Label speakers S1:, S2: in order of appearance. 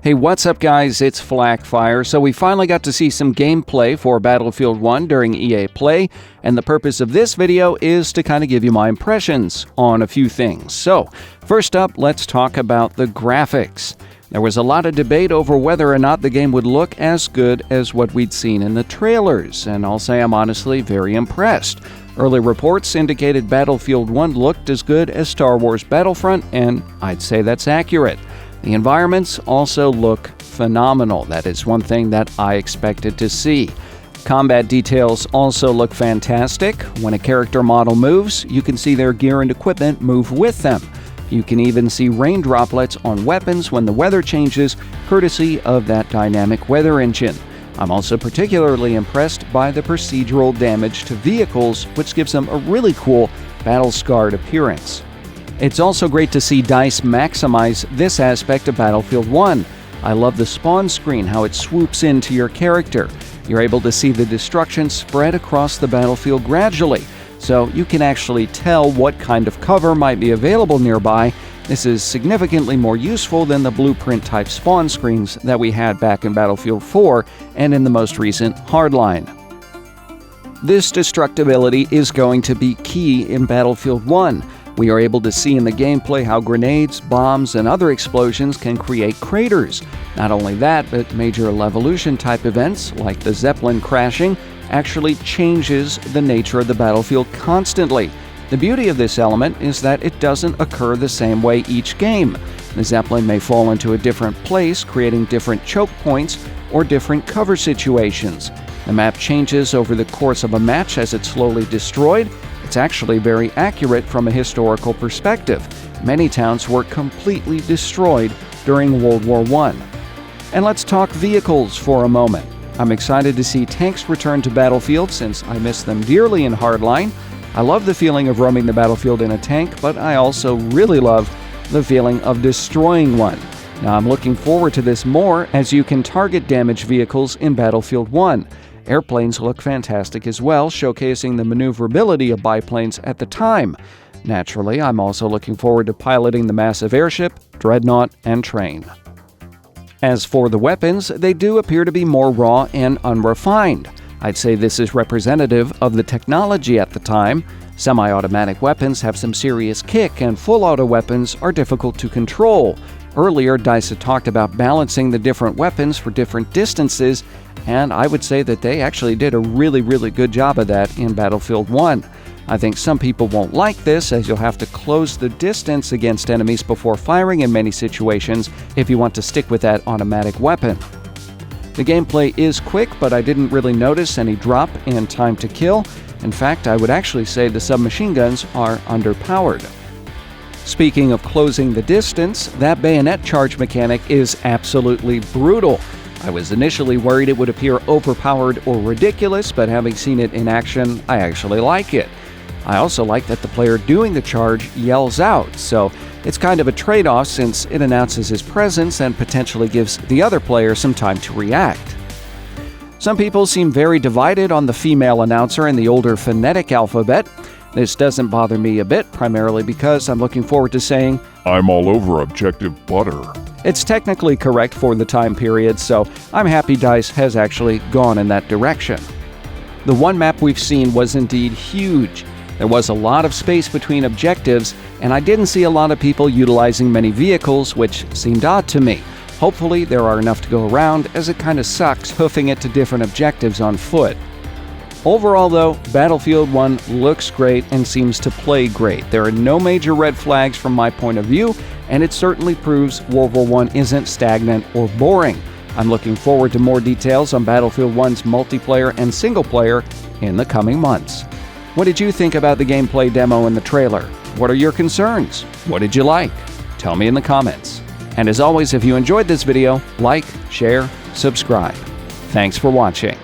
S1: Hey, what's up guys, it's Flakfire. So we finally got to see some gameplay for Battlefield 1 during EA Play, and the purpose of this video is to kind of give you my impressions on a few things. So, first up, let's talk about the graphics. There was a lot of debate over whether or not the game would look as good as what we'd seen in the trailers, and I'll say I'm honestly very impressed. Early reports indicated Battlefield 1 looked as good as Star Wars Battlefront, and I'd say that's accurate. The environments also look phenomenal. That is one thing that I expected to see. Combat details also look fantastic. When a character model moves, you can see their gear and equipment move with them. You can even see rain droplets on weapons when the weather changes, courtesy of that dynamic weather engine. I'm also particularly impressed by the procedural damage to vehicles, which gives them a really cool battle-scarred appearance. It's also great to see DICE maximize this aspect of Battlefield 1. I love the spawn screen, how it swoops into your character. You're able to see the destruction spread across the battlefield gradually, so you can actually tell what kind of cover might be available nearby. This is significantly more useful than the blueprint-type spawn screens that we had back in Battlefield 4 and in the most recent Hardline. This destructibility is going to be key in Battlefield 1. We are able to see in the gameplay how grenades, bombs, and other explosions can create craters. Not only that, but major Levolution-type events, like the Zeppelin crashing, actually changes the nature of the battlefield constantly. The beauty of this element is that it doesn't occur the same way each game. The Zeppelin may fall into a different place, creating different choke points or different cover situations. The map changes over the course of a match as it's slowly destroyed. It's actually very accurate from a historical perspective. Many towns were completely destroyed during World War I. And let's talk vehicles for a moment. I'm excited to see tanks return to Battlefield since I miss them dearly in Hardline. I love the feeling of roaming the battlefield in a tank, but I also really love the feeling of destroying one. Now I'm looking forward to this more as you can target damaged vehicles in Battlefield 1. Airplanes look fantastic as well, showcasing the maneuverability of biplanes at the time. Naturally, I'm also looking forward to piloting the massive airship, dreadnought, and train. As for the weapons, they do appear to be more raw and unrefined. I'd say this is representative of the technology at the time. Semi-automatic weapons have some serious kick, and full-auto weapons are difficult to control. Earlier, DICE had talked about balancing the different weapons for different distances, and I would say that they actually did a really good job of that in Battlefield 1. I think some people won't like this, as you'll have to close the distance against enemies before firing in many situations if you want to stick with that automatic weapon. The gameplay is quick, but I didn't really notice any drop in time to kill. In fact, I would actually say the submachine guns are underpowered. Speaking of closing the distance, that bayonet charge mechanic is absolutely brutal. I was initially worried it would appear overpowered or ridiculous, but having seen it in action, I actually like it. I also like that the player doing the charge yells out, so it's kind of a trade-off since it announces his presence and potentially gives the other player some time to react. Some people seem very divided on the female announcer in the older phonetic alphabet. This doesn't bother me a bit, primarily because I'm looking forward to saying,
S2: "I'm all over Objective Butter."
S1: It's technically correct for the time period, so I'm happy DICE has actually gone in that direction. The one map we've seen was indeed huge. There was a lot of space between objectives, and I didn't see a lot of people utilizing many vehicles, which seemed odd to me. Hopefully there are enough to go around, as it kind of sucks hoofing it to different objectives on foot. Overall though, Battlefield 1 looks great and seems to play great. There are no major red flags from my point of view, and it certainly proves World War I isn't stagnant or boring. I'm looking forward to more details on Battlefield 1's multiplayer and single player in the coming months. What did you think about the gameplay demo and the trailer? What are your concerns? What did you like? Tell me in the comments. And as always, if you enjoyed this video, like, share, subscribe. Thanks for watching.